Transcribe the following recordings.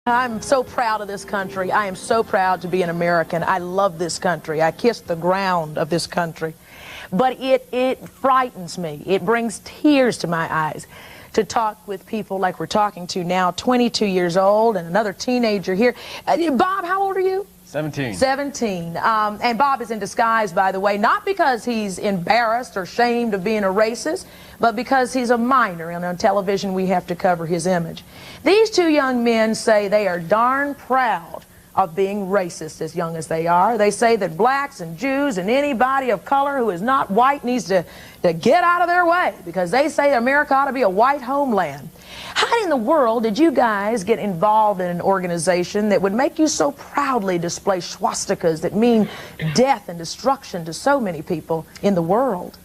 I'm so proud of this country. I am so proud to be an American. I love this country. I kiss the ground of this country. But it frightens me. It brings tears to my eyes to talk with people like we're talking to now, 22 years old and another teenager here. Bob, how old are you? 17. 17. And Bob is in disguise, by the way, not because he's embarrassed or ashamed of being a racist, but because he's a minor, and on television we have to cover his image. These two young men say they are darn proud of being racist as young as they are. They say that blacks and Jews and anybody of color who is not white needs to get out of their way, because they say America ought to be a white homeland. How in the world did you guys get involved in an organization that would make you so proudly display swastikas that mean death and destruction to so many people in the world?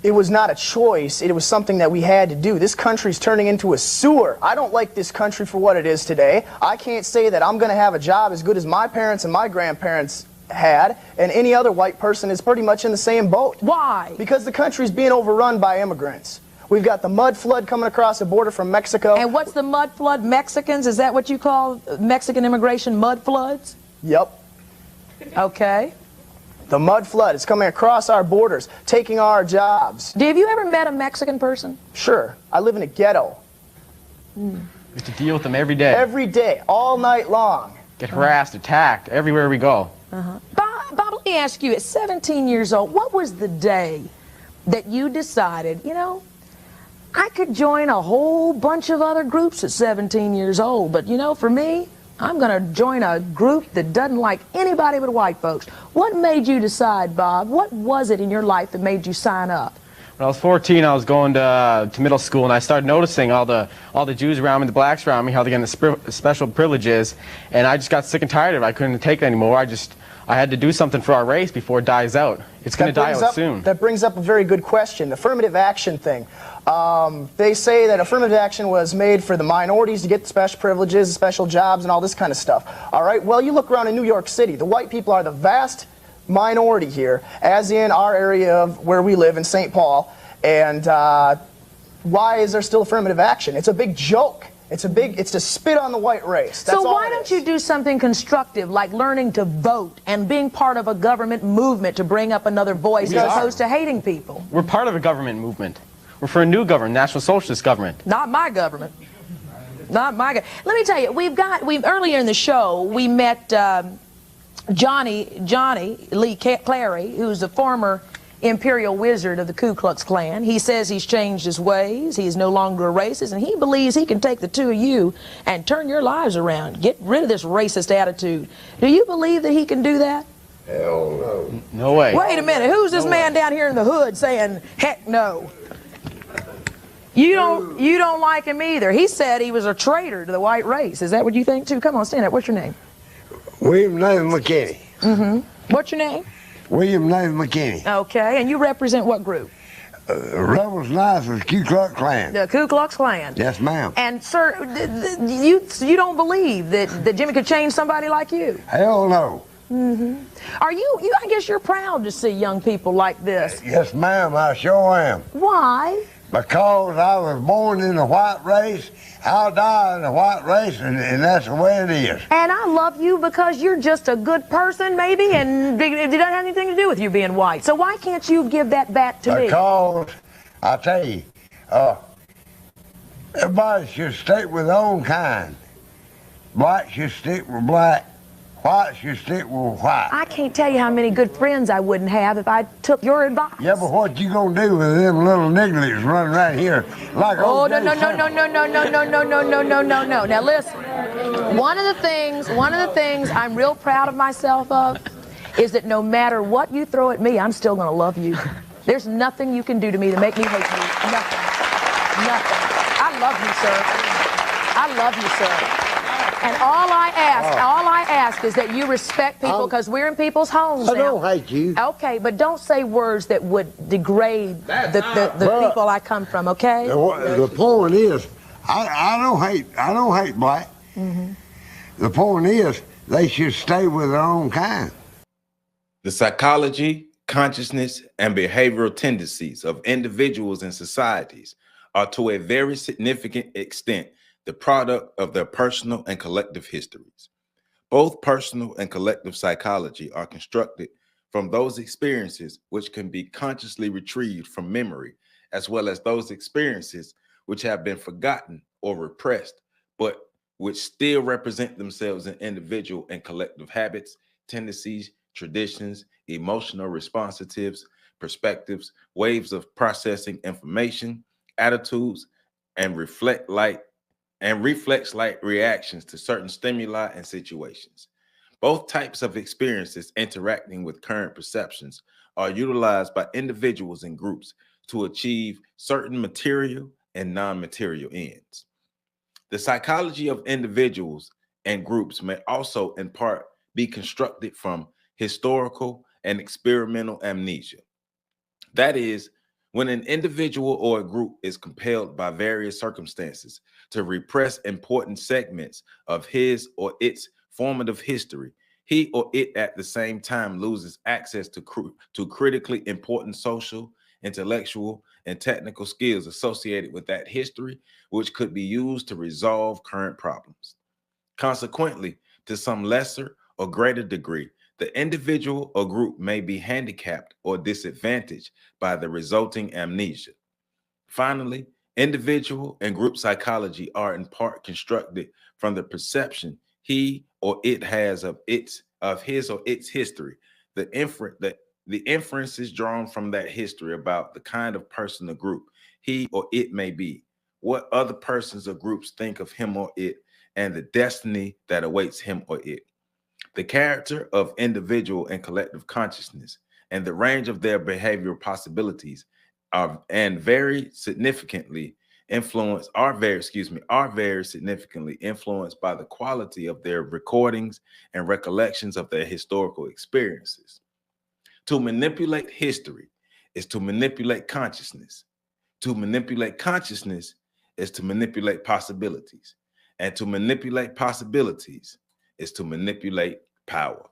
It was not a choice. It was something that we had to do. This country's turning into a sewer. I don't like this country for what it is today. I can't say that I'm going to have a job as good as my parents and my grandparents had, and any other white person is pretty much in the same boat. Why? Because the country's being overrun by immigrants. We've got the mud flood coming across the border from Mexico. And what's the mud flood? Mexicans? Is that what you call Mexican immigration, mud floods? Yep. Okay. The mud flood is coming across our borders, taking our jobs. Have you ever met a Mexican person? Sure. I live in a ghetto. We have to deal with them every day. Every day, all night long. Get harassed, attacked, everywhere we go. Bob, let me ask you, at 17 years old, what was the day that you decided, you know, I could join a whole bunch of other groups at 17 years old, but you know, for me, I'm going to join a group that doesn't like anybody but white folks. What made you decide, Bob? What was it in your life that made you sign up? When I was 14, I was going to middle school, and I started noticing all the Jews around me, the blacks around me, how they get the special privileges, and I just got sick and tired of it. I couldn't take it anymore. I had to do something for our race before it dies out. It's going to die out soon. That brings up a very good question, the affirmative action thing. They say that affirmative action was made for the minorities to get special privileges, special jobs, and all this kind of stuff. All right, well, you look around in New York City. The white people are the vast minority here, as in our area of where we live in St. Paul. And why is there still affirmative action? It's a big joke. It's to spit on the white race. That's so why don't you do something constructive, like learning to vote and being part of a government movement to bring up another voice as opposed to hating people? We're part of a government movement. We're for a new government, National Socialist government. Not my government. Not my government. Let me tell you, earlier in the show, we met Johnny Lee Clary, who's a former Imperial Wizard of the Ku Klux Klan. He says he's changed his ways, he's no longer a racist, and he believes he can take the two of you and turn your lives around, get rid of this racist attitude. Do you believe that he can do that? Hell no. No way. Wait a minute, who's this man down here in the hood saying, heck no? You don't like him either. He said he was a traitor to the white race. Is that what you think too? Come on, stand up. What's your name? William Nathan McKinney. Mm-hmm. What's your name? William Nathan McKinney. Okay, and you represent what group? Rebels Knights of the Ku Klux Klan. The Ku Klux Klan. Yes, ma'am. And sir, you don't believe that Jimmy could change somebody like you? Hell no. Mm-hmm. Are you? I guess you're proud to see young people like this. Yes, ma'am, I sure am. Why? Because I was born in the white race, I'll die in the white race, and that's the way it is. And I love you because you're just a good person, maybe, and it doesn't have anything to do with you being white. So why can't you give that back to me? Because, I tell you, everybody should stick with their own kind. Black should stick with black. White should stick with white. I can't tell you how many good friends I wouldn't have if I took your advice. Yeah, but what you gonna do with them little nigglets running right here like? Oh, no. Now listen, one of the things I'm real proud of myself of is that no matter what you throw at me, I'm still gonna love you. There's nothing you can do to me to make me hate you. Nothing. I love you, sir. I love you, sir. And all I ask is that you respect people, because we're in people's homes now. I don't hate you. Okay, but don't say words that would degrade the people I come from, okay? The point is, I don't hate black. Mm-hmm. The point is, they should stay with their own kind. The psychology, consciousness, and behavioral tendencies of individuals and societies are to a very significant extent the product of their personal and collective histories. Both personal and collective psychology are constructed from those experiences which can be consciously retrieved from memory, as well as those experiences which have been forgotten or repressed, but which still represent themselves in individual and collective habits, tendencies, traditions, emotional responsitives, perspectives, ways of processing information, attitudes, and reflex-like reactions to certain stimuli and situations. Both types of experiences interacting with current perceptions are utilized by individuals and groups to achieve certain material and non-material ends. The psychology of individuals and groups may also in part be constructed from historical and experimental amnesia. That is, when an individual or a group is compelled by various circumstances to repress important segments of his or its formative history, he or it at the same time loses access to critically important social, intellectual, and technical skills associated with that history, which could be used to resolve current problems. Consequently, to some lesser or greater degree, the individual or group may be handicapped or disadvantaged by the resulting amnesia. Finally, individual and group psychology are in part constructed from the perception he or it has of his or its history, the inferences drawn from that history about the kind of person or group he or it may be, what other persons or groups think of him or it, and the destiny that awaits him or it. The character of individual and collective consciousness and the range of their behavioral possibilities are very significantly influenced by the quality of their recordings and recollections of their historical experiences. To manipulate history is to manipulate consciousness. To manipulate consciousness is to manipulate possibilities. And to manipulate possibilities is to manipulate power.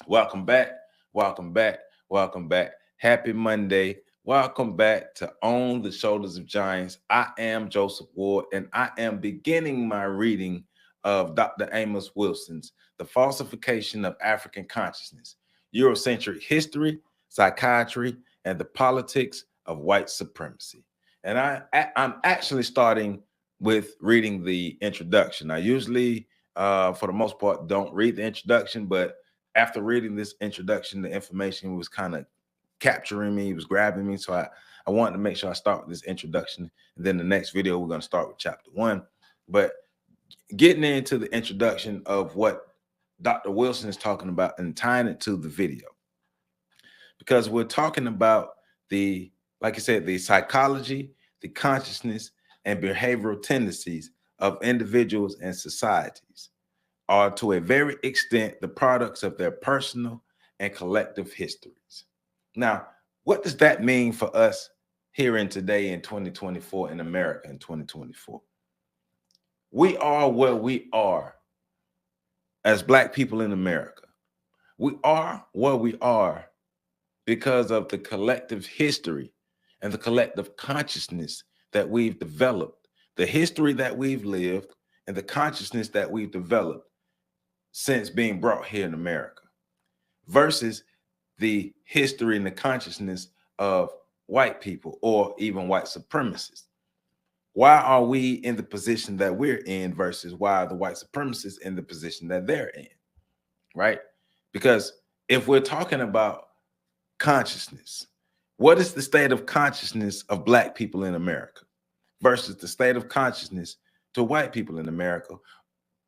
Welcome back. Welcome back. Welcome back. Happy Monday. Welcome back to On the Shoulders of Giants. I am Joseph Ward, and I am beginning my reading of Dr. Amos Wilson's The Falsification of African Consciousness, Eurocentric History, Psychiatry, and the Politics of White Supremacy. And I'm actually starting with reading the introduction. I usually, for the most part, don't read the introduction, but after reading this introduction, the information was kind of capturing me, it was grabbing me. So I wanted to make sure I start with this introduction. And then the next video, we're going to start with chapter 1. But getting into the introduction of what Dr. Wilson is talking about and tying it to the video, because we're talking about like I said, the psychology, the consciousness, and behavioral tendencies of individuals and societies are to a very extent the products of their personal and collective histories. Now, what does that mean for us here in today in 2024 in America in 2024? We are where we are as Black people in America. We are where we are because of the collective history and the collective consciousness that we've developed, the history that we've lived, and the consciousness that we've developed since being brought here in America, versus the history and the consciousness of white people or even white supremacists. Why are we in the position that we're in versus why are the white supremacists in the position that they're in, right? Because if we're talking about consciousness, what is the state of consciousness of Black people in America versus the state of consciousness to white people in America?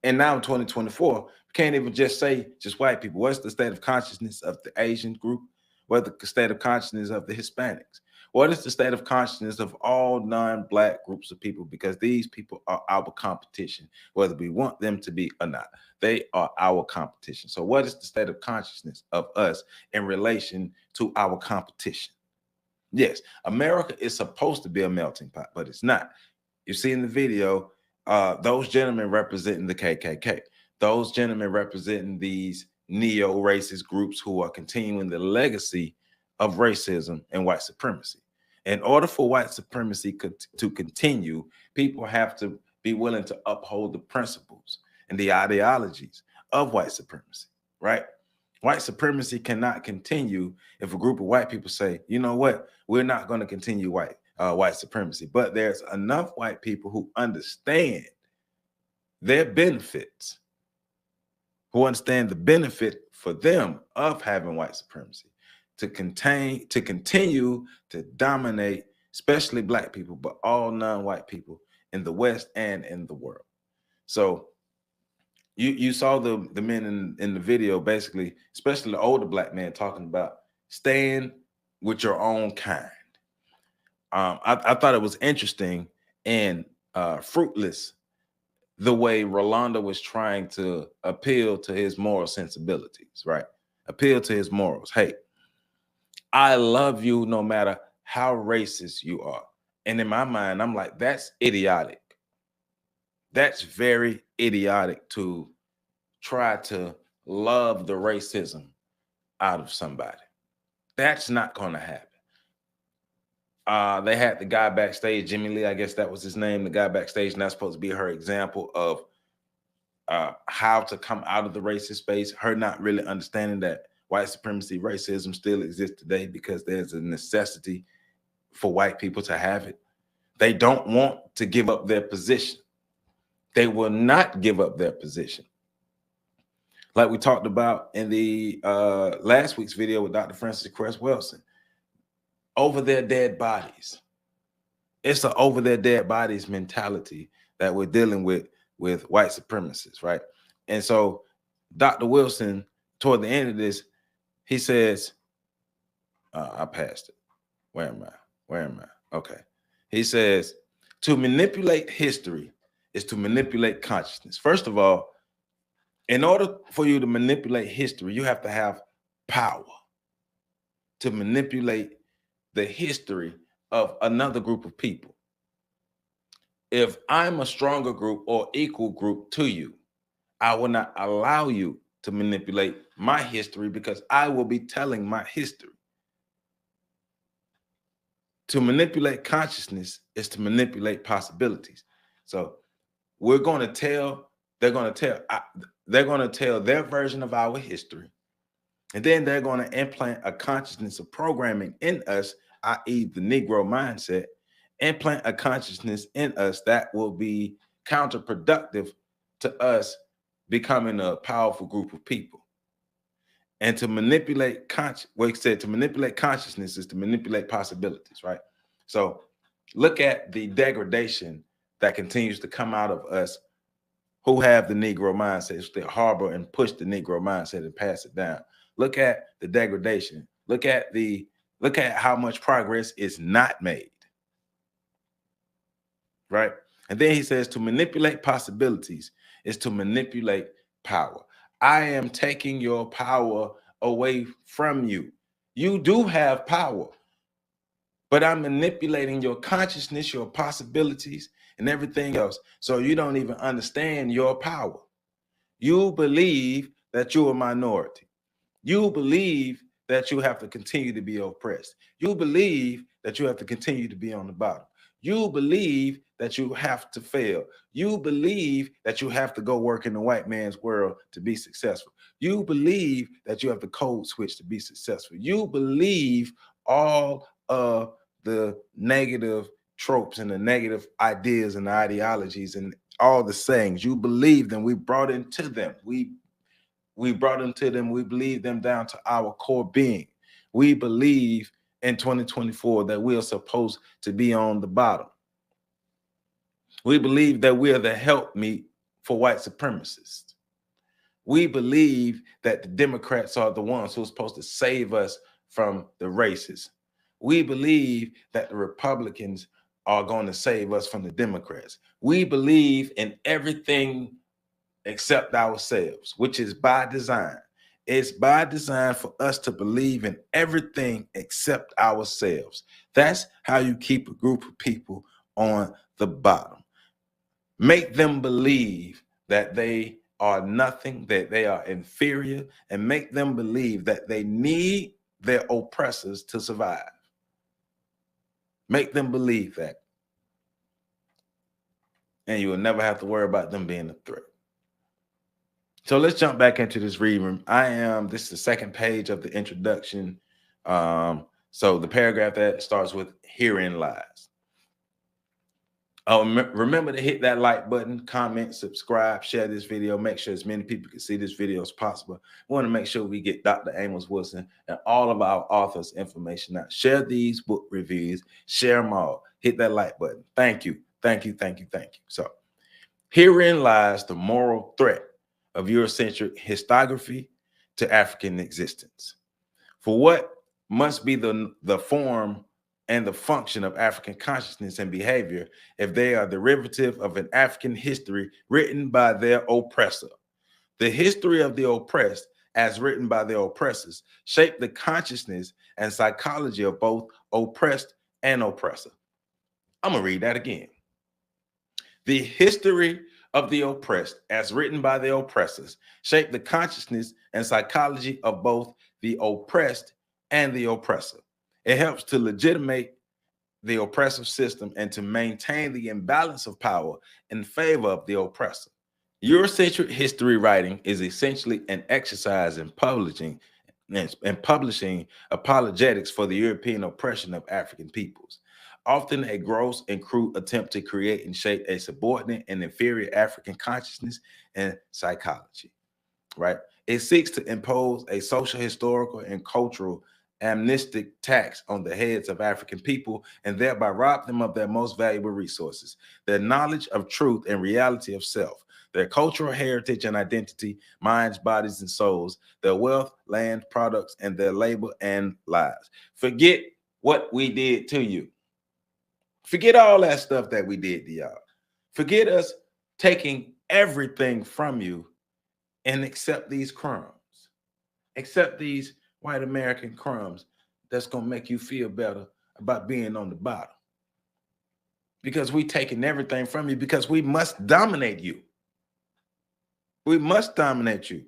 And now in 2024, we can't even just say just white people. What's the state of consciousness of the Asian group? What's the state of consciousness of the Hispanics? What is the state of consciousness of all non-Black groups of people? Because these people are our competition, whether we want them to be or not. They are our competition. So what is the state of consciousness of us in relation to our competition? Yes, America is supposed to be a melting pot, but it's not. You see in the video, those gentlemen representing the KKK, those gentlemen representing these neo-racist groups who are continuing the legacy of racism and white supremacy. In order for white supremacy to continue, people have to be willing to uphold the principles and the ideologies of white supremacy, right? White supremacy cannot continue if a group of white people say, you know what, we're not going to continue white supremacy. But there's enough white people who understand their benefits, who understand the benefit for them of having white supremacy to continue to dominate, especially black people, but all non-white people in the West and in the world. So you saw the men in the video, basically, especially the older black man, talking about staying with your own kind. I thought it was interesting and fruitless the way Rolando was trying to appeal to his moral sensibilities, right? Appeal to his morals. Hey, I love you no matter how racist you are. And in my mind, I'm like, that's idiotic. That's very idiotic to try to love the racism out of somebody. That's not going to happen. They had the guy backstage, Jimmy Lee, I guess that was his name, the guy backstage, and that's supposed to be her example of how to come out of the racist space, her not really understanding that white supremacy, racism still exists today because there's a necessity for white people to have it. They don't want to give up their position. They will not give up their position. Like we talked about in the last week's video with Dr. Francis Cress Wilson, over their dead bodies. It's an over their dead bodies mentality that we're dealing with white supremacists, right? And so Dr. Wilson, toward the end of this, he says, I passed it. Where am I? Okay. He says, to manipulate history is to manipulate consciousness. First of all, in order for you to manipulate history, you have to have power to manipulate the history of another group of people. If I'm a stronger group or equal group to you, I will not allow you to manipulate my history because I will be telling my history. To manipulate consciousness is to manipulate possibilities. So they're going to tell their version of our history. And then they're going to implant a consciousness of programming in us, i.e. the Negro mindset, implant a consciousness in us that will be counterproductive to us becoming a powerful group of people. And to manipulate to manipulate consciousness is to manipulate possibilities, right? So look at the degradation that continues to come out of us who have the Negro mindset, they harbor and push the Negro mindset and pass it down. Look at the degradation. Look at how much progress is not made. Right? And then he says to manipulate possibilities is to manipulate power. I am taking your power away from you. You do have power, but I'm manipulating your consciousness, your possibilities, and everything else. So you don't even understand your power. You believe that you're a minority. You believe that you have to continue to be oppressed. You believe that you have to continue to be on the bottom. You believe that you have to fail. You believe that you have to go work in the white man's world to be successful. You believe that you have to code switch to be successful. You believe all of the negative tropes and the negative ideas and ideologies and all the sayings. You believe them. We brought into them. We brought them to them. We believe them down to our core being. We believe in 2024 that we are supposed to be on the bottom. We believe that we are the helpmeet for white supremacists. We believe that the Democrats are the ones who are supposed to save us from the racists. We believe that the Republicans are going to save us from the Democrats. We believe in everything except ourselves, which is by design. It's by design for us to believe in everything except ourselves. That's how you keep a group of people on the bottom. Make them believe that they are nothing, that they are inferior, and make them believe that they need their oppressors to survive. Make them believe that. and you will never have to worry about them being a threat. So let's jump back into this reading. This is the second page of the introduction. So the paragraph that starts with "Herein lies." Remember to hit that like button, comment, subscribe, share this video. Make sure as many people can see this video as possible. We want to make sure we get Dr. Amos Wilson and all of our authors' information out. Share these book reviews, share them all. Hit that like button. Thank you, thank you, thank you, thank you. So herein lies the moral threat of Eurocentric historiography to African existence. For what must be the form and the function of African consciousness and behavior if they are derivative of an African history written by their oppressor? The history of the oppressed, as written by their oppressors, shaped the consciousness and psychology of both oppressed and oppressor. I'm going to read that again. The history of the oppressed, as written by the oppressors, shaped the consciousness and psychology of both the oppressed and the oppressor. It helps to legitimate the oppressive system and to maintain the imbalance of power in favor of the oppressor. Eurocentric history writing is essentially an exercise in publishing apologetics for the European oppression of African peoples. Often a gross and crude attempt to create and shape a subordinate and inferior African consciousness and psychology, right? It seeks to impose a social, historical, and cultural amnestic tax on the heads of African people and thereby rob them of their most valuable resources, their knowledge of truth and reality of self, their cultural heritage and identity, minds, bodies, and souls, their wealth, land, products, and their labor and lives. Forget what we did to you. Forget all that stuff that we did to y'all. Forget us taking everything from you and accept these crumbs. Accept these white American crumbs that's going to make you feel better about being on the bottom. Because we taking everything from you because we must dominate you. We must dominate you.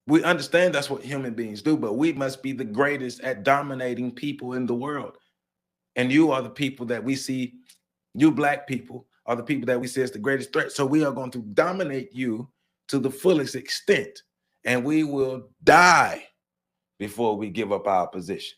We understand that's what human beings do, but we must be the greatest at dominating people in the world. And you are the people that we see, you black people are the people that we see as the greatest threat. So we are going to dominate you to the fullest extent, and we will die before we give up our position.